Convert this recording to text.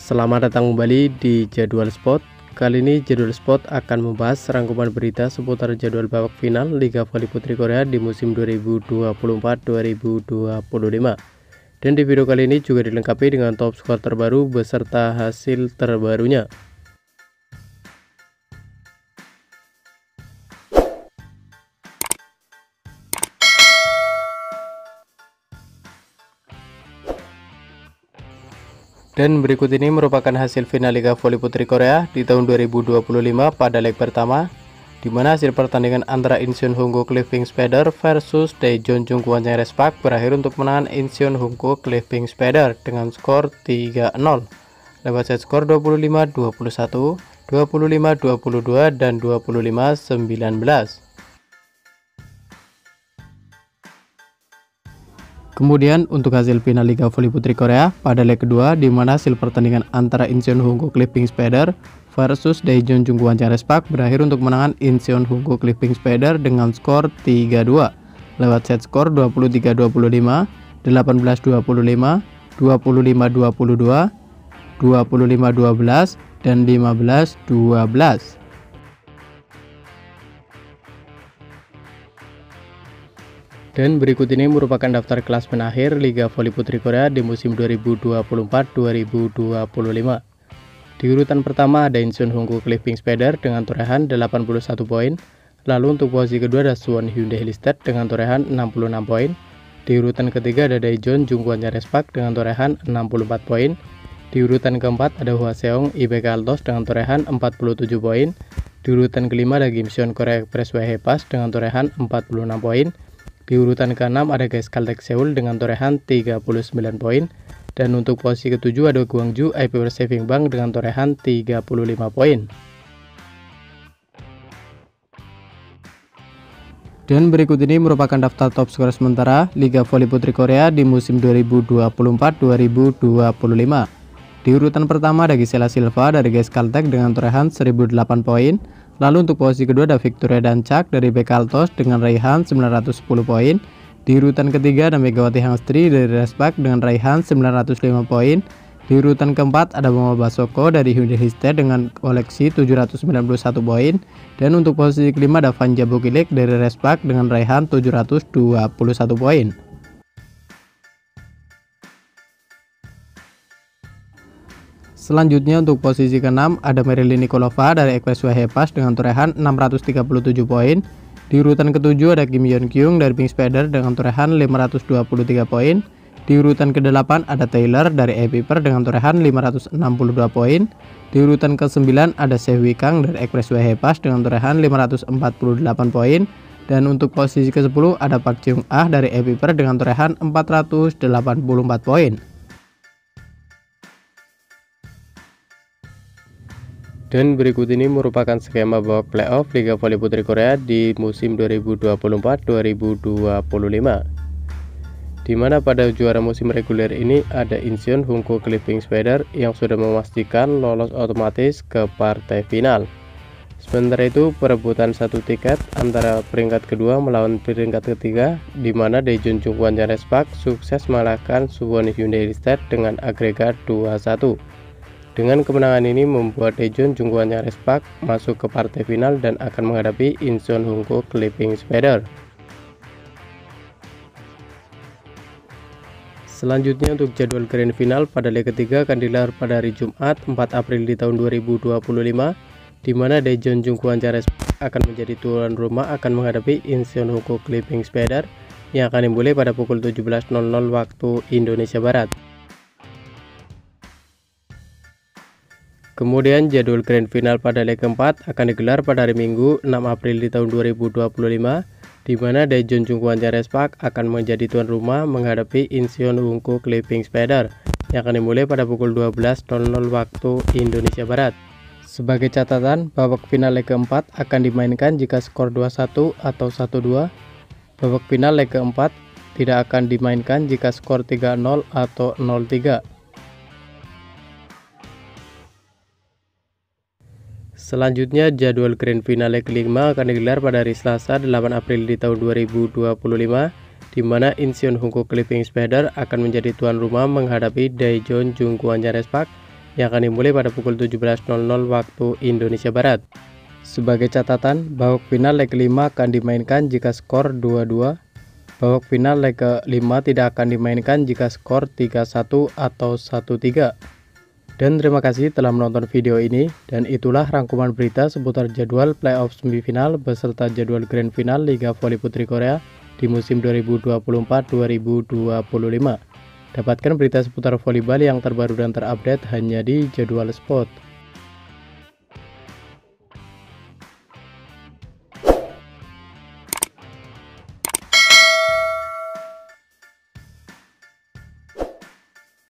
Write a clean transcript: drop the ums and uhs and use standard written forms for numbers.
Selamat datang kembali di Jadwal Sport. Kali ini Jadwal Sport akan membahas rangkuman berita seputar jadwal babak final Liga Voli Putri Korea di musim 2024-2025. Dan di video kali ini juga dilengkapi dengan top skor terbaru beserta hasil terbarunya. Dan berikut ini merupakan hasil final Liga Voli Putri Korea di tahun 2025 pada leg pertama, di mana hasil pertandingan antara Incheon Hongko Clipping Spider versus Daejeon Jungkwon Respak berakhir untuk kemenangan Incheon Hongko Clipping Spider dengan skor 3-0 lewat set skor 25-21, 25-22, dan 25-19. Kemudian untuk hasil final Liga Voli Putri Korea pada leg kedua, di mana hasil pertandingan antara Incheon Hongko Clipping Spider versus Daejeon Jungkwon Respak berakhir untuk kemenangan Incheon Hongko Clipping Spider dengan skor 3-2 lewat set skor 23-25, 18-25, 25-22, 25-12, dan 15-12. Dan berikut ini merupakan daftar klasmen akhir Liga Voli Putri Korea di musim 2024-2025. Di urutan pertama ada Incheon Hongko Clipping Spider dengan torehan 81 poin. Lalu untuk posisi kedua ada Suwon Hyundai Limited dengan torehan 66 poin. Di urutan ketiga ada Daejeon Jungkwon Respak dengan torehan 64 poin. Di urutan keempat ada Hwaseong IBK Altos dengan torehan 47 poin. Di urutan kelima ada Gimseon Korea Expressway Hepas dengan torehan 46 poin. Di urutan ke-6 ada GS Caltech Seoul dengan torehan 39 poin. Dan untuk posisi ke-7 ada Gwangju IP Saving Bank dengan torehan 35 poin. Dan berikut ini merupakan daftar top skor sementara Liga Voli Putri Korea di musim 2024-2025. Di urutan pertama ada Gisela Silva dari GS Caltech dengan torehan 1008 poin. Lalu untuk posisi kedua ada Victoria Dancak dari BK Altos dengan raihan 910 poin. Di urutan ketiga ada Megawati Hangstri dari Respak dengan raihan 905 poin. Di urutan keempat ada Bama Basoko dari Hyundai Limited dengan koleksi 791 poin. Dan untuk posisi kelima ada Vanja Bukilik dari Respak dengan raihan 721 poin. Selanjutnya untuk posisi ke-6 ada Marilyn Nikolova dari Expressway Hepas dengan torehan 637 poin. Di urutan ke-7 ada Kim Yeon Kyung dari Pink Spider dengan torehan 523 poin. Di urutan ke-8 ada Taylor dari Epiper dengan torehan 562 poin. Di urutan ke-9 ada Sehwi Kang dari Expressway Hepas dengan torehan 548 poin. Dan untuk posisi ke-10 ada Park Cheung Ah dari Epiper dengan torehan 484 poin. Dan berikut ini merupakan skema babak playoff Liga Voli Putri Korea di musim 2024-2025. Di mana pada juara musim reguler ini ada Incheon Hongko Clipping Spider yang sudah memastikan lolos otomatis ke partai final. Sementara itu perebutan satu tiket antara peringkat kedua melawan peringkat ketiga, di mana Daejeon Jungkwon Respak sukses mengalahkan Suwon Hyundai Limited dengan agregat 2-1. Dengan kemenangan ini membuat Daejeon Jungkwon Respak masuk ke partai final dan akan menghadapi Incheon Hongko Clipping Spider. Selanjutnya untuk jadwal grand final pada leg ketiga akan digelar pada hari Jumat 4 April di tahun 2025, di mana Daejeon Jungkwon Respak akan menjadi tuan rumah akan menghadapi Incheon Hongko Clipping Spider yang akan dimulai pada pukul 17.00 waktu Indonesia Barat. Kemudian jadwal grand final pada leg keempat akan digelar pada hari Minggu 6 April di tahun 2025, di mana Daejeon Jungkwon Respak akan menjadi tuan rumah menghadapi Incheon Hongko Clipping Spider yang akan dimulai pada pukul 12.00 waktu Indonesia Barat. Sebagai catatan, babak final leg keempat akan dimainkan jika skor 2-1 atau 1-2. Babak final leg keempat tidak akan dimainkan jika skor 3-0 atau 0-3. Selanjutnya jadwal grand finale kelima akan digelar pada hari Selasa 8 April di tahun 2025, di mana Incheon Hongko Clipping Spider akan menjadi tuan rumah menghadapi Daejeon Jungkwon Respak yang akan dimulai pada pukul 17.00 waktu Indonesia Barat. Sebagai catatan, babak final leg 5 akan dimainkan jika skor 2-2. Babak final leg ke-5 tidak akan dimainkan jika skor 3-1 atau 1-3. Dan terima kasih telah menonton video ini, dan itulah rangkuman berita seputar jadwal playoff semifinal beserta jadwal grand final Liga Voli Putri Korea di musim 2024-2025. Dapatkan berita seputar volleyball yang terbaru dan terupdate hanya di Jadwal Sport.